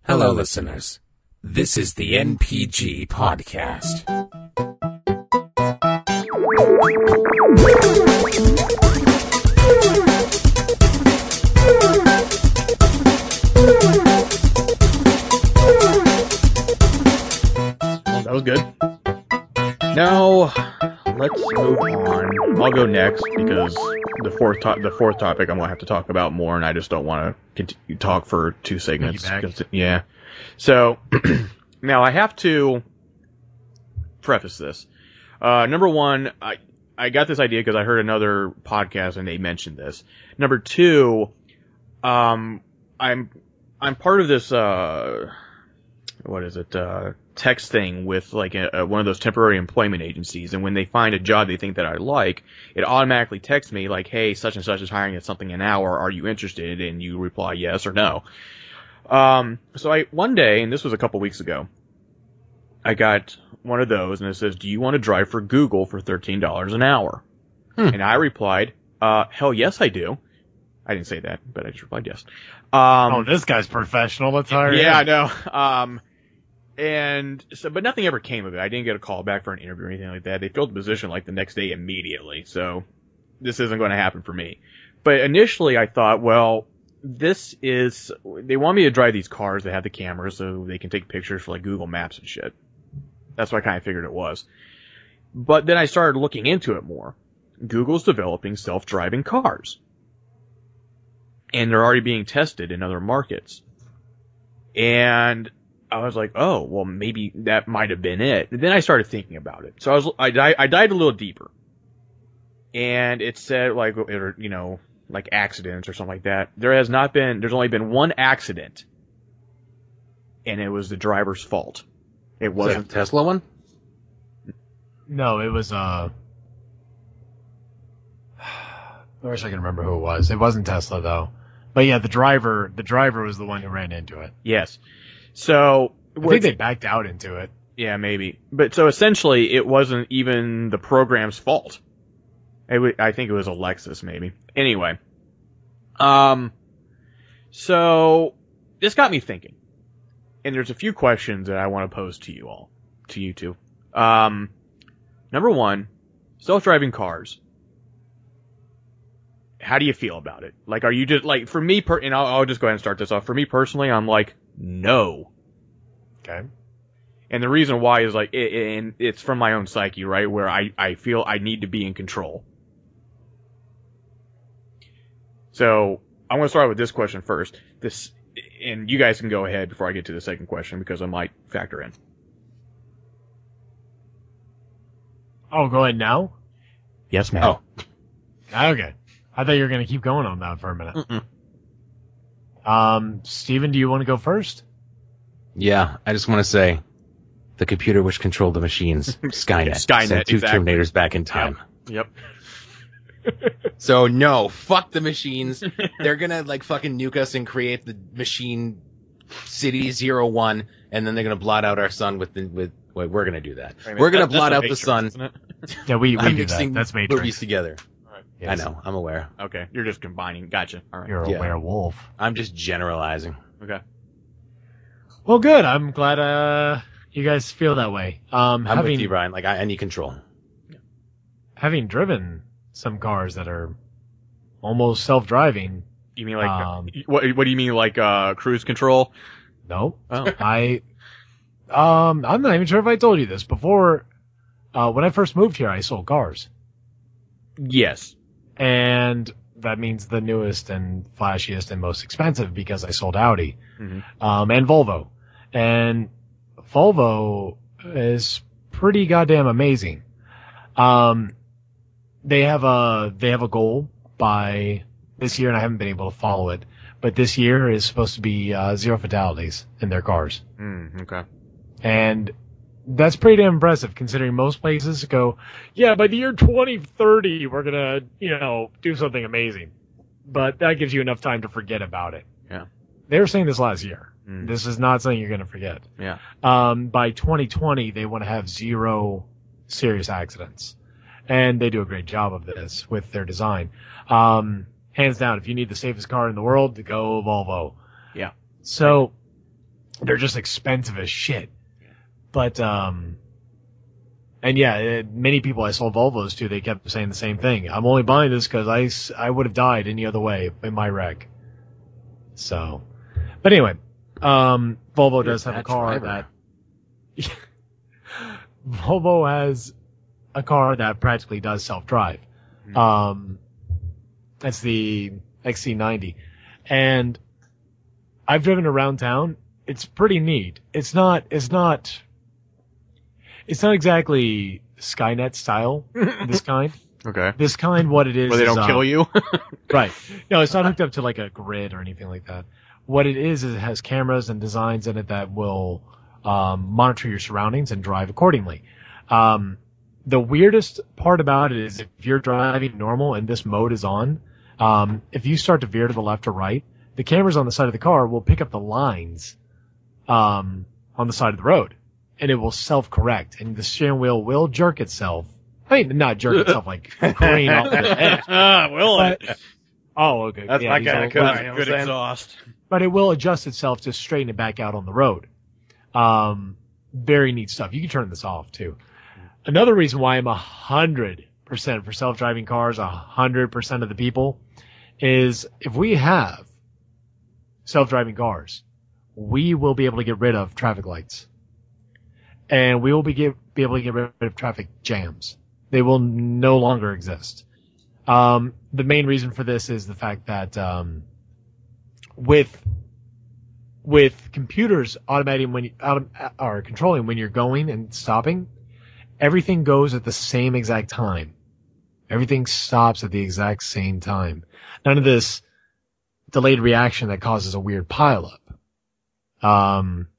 Hello, listeners. This is the NPG Podcast. Well, that was good. Now, let's move on. I'll go next because the fourth topic I'm going to have to talk about more, and I just don't want to talk for 2 segments. Yeah. So, now I have to preface this. Number one, I got this idea because I heard another podcast and they mentioned this. Number two, I'm part of this, text thing with like one of those temporary employment agencies, and when they find a job they think that I like, it automatically texts me like, hey, such and such is hiring at something an hour, are you interested? And you reply yes or no. So one day, and this was a couple weeks ago, I got one of those, and it says, do you want to drive for Google for $13 an hour? And I replied, hell yes I do. I didn't say that, but I just replied yes. This guy's professional. Let's hire him. Yeah, I know. And so, but nothing ever came of it. I didn't get a call back for an interview or anything like that. They filled the position like the next day immediately. So this isn't going to happen for me. But initially I thought, well, they want me to drive these cars that have the cameras so they can take pictures for like Google Maps and shit. That's what I kind of figured it was. But then I started looking into it more. Google's developing self-driving cars. And they're already being tested in other markets. And I was like, oh, well, maybe that might have been it. And then I started thinking about it. So I dived a little deeper. And it said, like, like accidents or something like that. There's only been one accident. And it was the driver's fault. It wasn't a Tesla one? No, it was, I wish I could remember who it was. It wasn't Tesla, though. But yeah, the driver was the one who ran into it. Yes. So I think they backed out into it. Yeah, maybe. But so essentially, it wasn't even the program's fault. I think it was a Lexus, maybe. Anyway, so this got me thinking, and there's a few questions that I want to pose to you two. Number one, self-driving cars. How do you feel about it? Like, are you just like, for me, and I'll just go ahead and start this off. For me personally, I'm like, no. Okay. And the reason why is like, and it's from my own psyche, right? Where I feel I need to be in control. So I'm going to start with this question first. And you guys can go ahead before I get to the second question because I might factor in. Oh, go ahead now? Yes, ma'am. Oh. Okay. I thought you were going to keep going on that for a minute. Steven, do you want to go first? Yeah, I just want to say, the computer which controlled the machines, Skynet. Sent two exactly. Terminators back in time. Yep. So no, fuck the machines. They're gonna like fucking nuke us and create the machine city 01, and then they're gonna blot out our sun with wait, we're gonna do that. We're gonna blot out the sun. Yeah, we I'm do mixing that. That's Matrix. movies together. Yes. I know, I'm aware. Okay, you're just combining. Gotcha. All right. You're a werewolf. I'm just generalizing. Okay. Well, good. I'm glad you guys feel that way. I'm with you, Bryan. Like, I need control. Having driven some cars that are almost self-driving. You mean like what do you mean, like cruise control? No. Oh. I'm not even sure if I told you this before. When I first moved here, I sold cars. Yes. And that means the newest and flashiest and most expensive because I sold Audi. Mm-hmm. And Volvo. And Volvo is pretty goddamn amazing. They have a goal by this year, and I haven't been able to follow it, but this year is supposed to be 0 fatalities in their cars. Okay. And that's pretty damn impressive considering most places go, yeah, by the year 2030, we're going to, do something amazing. But that gives you enough time to forget about it. Yeah. They were saying this last year. This is not something you're going to forget. Yeah. By 2020, they want to have 0 serious accidents. And they do a great job of this with their design. Hands down, if you need the safest car in the world, go Volvo. Yeah. So they're just expensive as shit. But and yeah, many people I sold Volvos to, they kept saying the same thing. I'm only buying this because I would have died any other way in my wreck. So, but anyway, Volvo does have a car that Volvo has a car that practically does self-drive. That's the XC90, and I've driven around town. It's pretty neat. It's not exactly Skynet style. This kind. Okay. This kind, what it is, where they don't kill you. Right. No, it's not hooked up to like a grid or anything like that. What it is it has cameras and designs in it that will monitor your surroundings and drive accordingly. The weirdest part about it is if you're driving normal and this mode is on, if you start to veer to the left or right, the cameras on the side of the car will pick up the lines on the side of the road, and it will self-correct, and the steering wheel will jerk itself. I mean, not jerk itself like crane off the edge. Will it? Oh, okay. That's my kind of car. Good exhaust. But it will adjust itself to straighten it back out on the road. Very neat stuff. You can turn this off too. Another reason why I'm 100% for self-driving cars, 100% of the people, is if we have self-driving cars, we will be able to get rid of traffic lights. And we will be able to get rid of traffic jams. They will no longer exist. The main reason for this is the fact that with computers automating or controlling when you're going and stopping, everything goes at the same exact time. Everything stops at the exact same time. None of this delayed reaction that causes a weird pileup.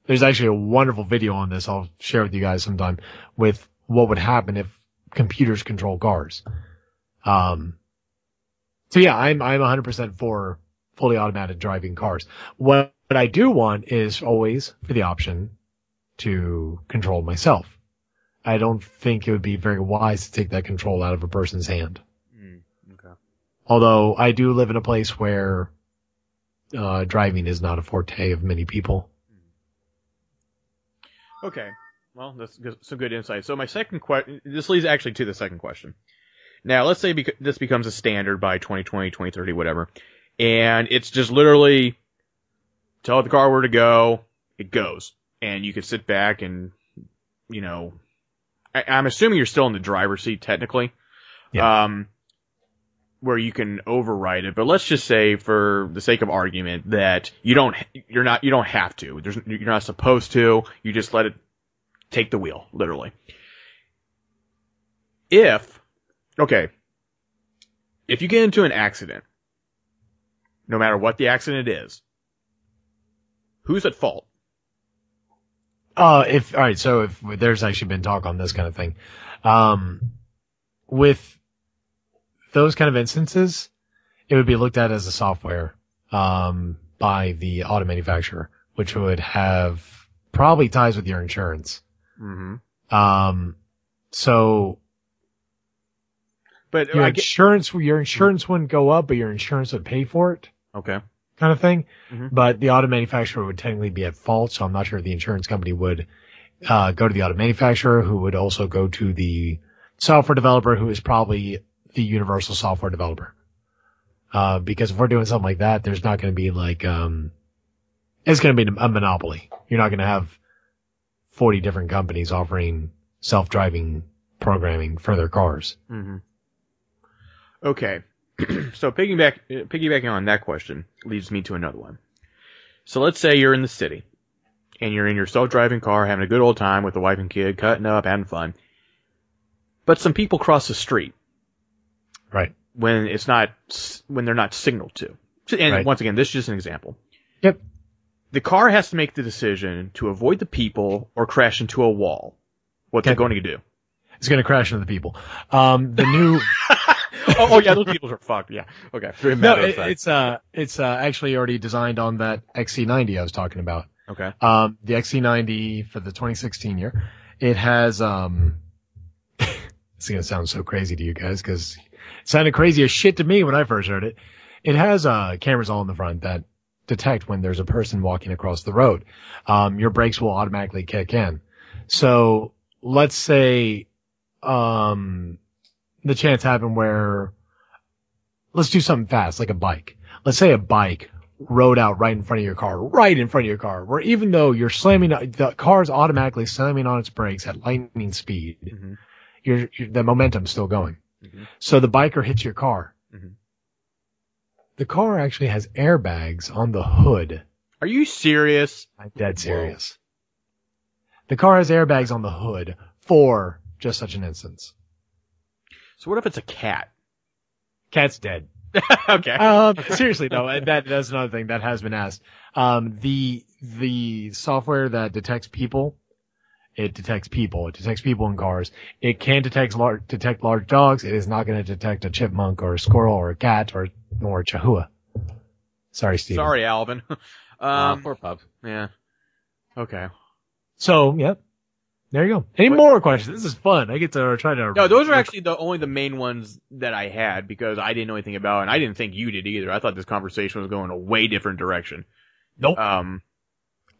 There's actually a wonderful video on this I'll share with you guys sometime with what would happen if computers control cars. So yeah, I'm 100% for fully automated driving cars. What I do want is always for the option to control myself. I don't think it would be very wise to take that control out of a person's hand. Okay. Although I do live in a place where driving is not a forte of many people. Okay. Well, that's some good insight. So my second question, this leads actually to the second question. Now, let's say this becomes a standard by 2020, 2030, whatever, and it's just literally tell the car where to go, it goes, and you can sit back and, you know, I'm assuming you're still in the driver's seat technically, Yeah. Where you can override it. But let's just say, for the sake of argument, that you don't have to. You're not supposed to. You just let it take the wheel, literally. If you get into an accident, no matter what the accident is, who's at fault? So if there's actually been talk on this kind of thing, with those kind of instances, it would be looked at as a software, by the auto manufacturer, which would have probably ties with your insurance. Mm-hmm. But your insurance wouldn't go up, but your insurance would pay for it. Okay. Kind of thing. Mm-hmm. But the auto manufacturer would technically be at fault, so I'm not sure if the insurance company would go to the auto manufacturer, who would also go to the software developer, who is probably the universal software developer. Because if we're doing something like that, there's not going to be like, it's going to be a monopoly. You're not going to have 40 different companies offering self-driving programming for their cars. Mm-hmm. Okay. So piggybacking on that question leads me to another one. So let's say you're in the city and you're in your self-driving car having a good old time with the wife and kid, cutting up, having fun. But some people cross the street. Right. When they're not signaled to. And Right. Once again, this is just an example. Yep. The car has to make the decision to avoid the people or crash into a wall. What's it going to do? It's going to crash into the people. The new... oh yeah, those people are fucked. Yeah. Okay. Very No, matter of fact. it's actually already designed on that XC90 I was talking about. Okay. The XC90 for the 2016 year, it has, it's going to sound so crazy to you guys because it sounded crazy as shit to me when I first heard it. It has, cameras all in the front that detect when there's a person walking across the road. Your brakes will automatically kick in. So let's say, the chance happened where, let's do something fast, like a bike. Let's say a bike rode out right in front of your car, where even though you're slamming, the car's automatically slamming on its brakes at lightning speed, the momentum's still going. So the biker hits your car. The car actually has airbags on the hood. Are you serious? I'm dead serious. Whoa. The car has airbags on the hood for just such an instance. So what if it's a cat? Cat's dead. Okay. Seriously though, that's another thing that has been asked. The software that detects people, it detects people in cars. It can detect large dogs. It is not going to detect a chipmunk or a squirrel or a cat or a chihuahua. Sorry, Steve. Sorry, Alvin. Poor pup. Yeah. Okay. So, yep. There you go. Any more questions? This is fun. I get to try to... No, those are actually only the main ones that I had because I didn't know anything about it, and I didn't think you did either. I thought this conversation was going a way different direction. Nope.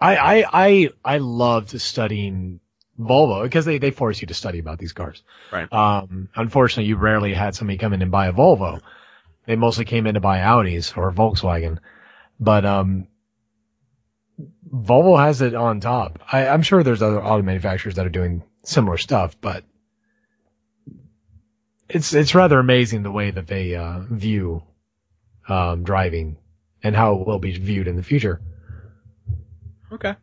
I loved studying Volvo because they force you to study about these cars. Right. Unfortunately, you rarely had somebody come in and buy a Volvo. They mostly came in to buy Audis or Volkswagen. But, Volvo has it on top. I'm sure there's other auto manufacturers that are doing similar stuff, but it's rather amazing the way that they, view, driving and how it will be viewed in the future. Okay.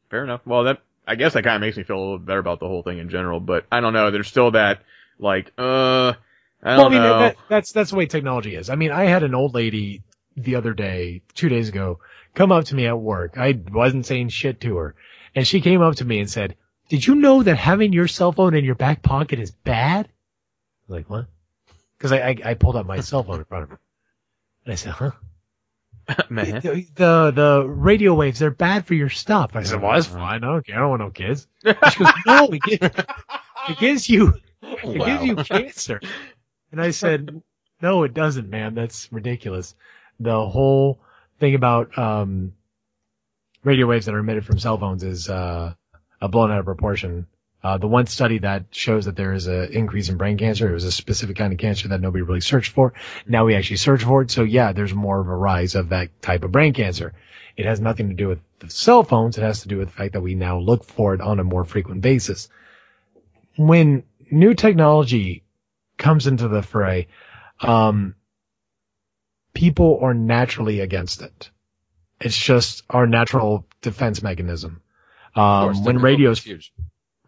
Fair enough. Well, I guess that kind of makes me feel a little better about the whole thing in general, but I don't know. There's still that, like, I don't know. That's the way technology is. I mean, I had an old lady the other day, 2 days ago, come up to me at work. I wasn't saying shit to her. And she came up to me and said, "Did you know that having your cell phone in your back pocket is bad?" I was like, what? Because I pulled up my cell phone in front of her. And I said, huh? Man. The radio waves, they're bad for your stuff. I said, well, that's fine. Okay, I don't want no kids. She goes, no, it gives you cancer. And I said, no, it doesn't, ma'am. That's ridiculous. The whole thing about radio waves that are emitted from cell phones is blown out of proportion. The one study that shows that there is an increase in brain cancer, it was a specific kind of cancer that nobody really searched for. Now we actually search for it. So yeah, there's more of a rise of that type of brain cancer. It has nothing to do with the cell phones. It has to do with the fact that we now look for it on a more frequent basis. When new technology comes into the fray, people are naturally against it. It's just our natural defense mechanism. When radios, huge.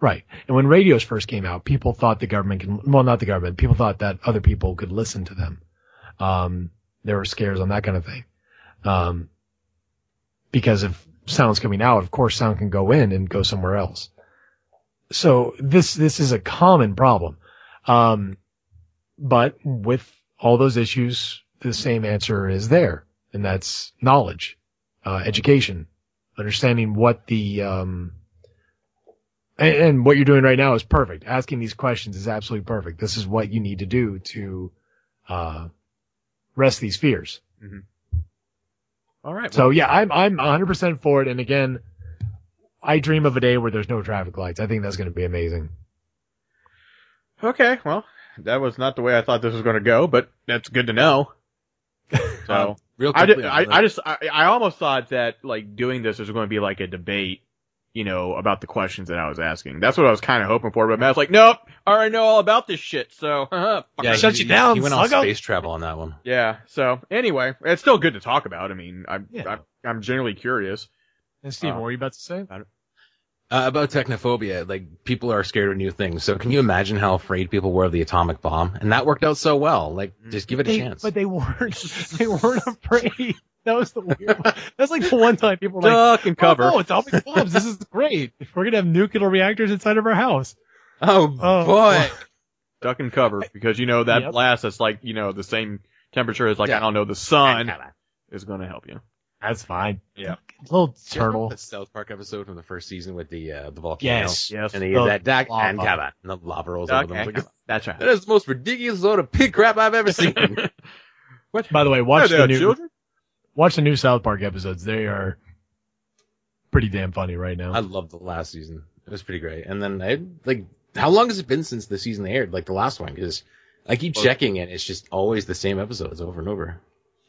Right. And when radios first came out, people thought the government not the government, people thought that other people could listen to them. There were scares on that kind of thing. Because if sound's coming out, of course sound can go in and go somewhere else. So this is a common problem. But with all those issues, the same answer is there, and that's knowledge, education, understanding what the, and what you're doing right now is perfect. Asking these questions is absolutely perfect. This is what you need to do to, rest these fears. Mm-hmm. All right. So yeah, I'm 100% for it. And again, I dream of a day where there's no traffic lights. I think that's going to be amazing. Okay. Well, that was not the way I thought this was going to go, but that's good to know. So Real quickly, I almost thought that like doing this was going to be like a debate, about the questions that I was asking. That's what I was kind of hoping for, but Matt's like, nope, I already know all about this shit, so yeah, shut you down. He went on space travel on that one. Yeah. So anyway, it's still good to talk about. I mean, I'm generally curious. And Steve, what were you about to say? About technophobia, like people are scared of new things. So can you imagine how afraid people were of the atomic bomb? And that worked out so well. Like, just give it a chance. But they weren't afraid. That was the weird one. That's like the one time people were like, duck and cover. Oh, atomic bombs. This is great. We're going to have nuclear reactors inside of our house. Oh boy. Duck and cover. Because, that blast that's like, the same temperature as like, I don't know, the sun is going to help you. That's fine. Yeah. Little turtle. The South Park episode from the first season with the volcano. Yes. And they use that duck and cover. And the lava rolls over them. Like, that's right. That is the most ridiculous load of pig crap I've ever seen. What? By the way, watch the new... children? Watch the new South Park episodes. They are pretty damn funny right now. I loved the last season. It was pretty great. And then how long has it been since the season aired? Like the last one, because I keep checking it. It's just always the same episodes over and over.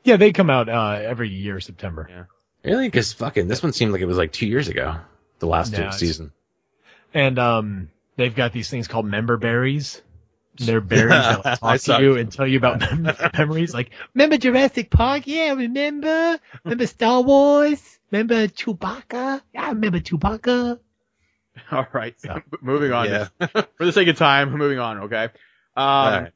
Yeah, they come out every year, September. Yeah. Really? Because this one seemed like it was like 2 years ago. The last season. And they've got these things called member berries. They're berries that will talk to you and tell you about memories. Like, remember Jurassic Park? Yeah, remember? Remember Star Wars? Remember Chewbacca? Yeah, I remember Chewbacca. All right. So, moving on. Yeah. For the sake of time, moving on, okay? Right.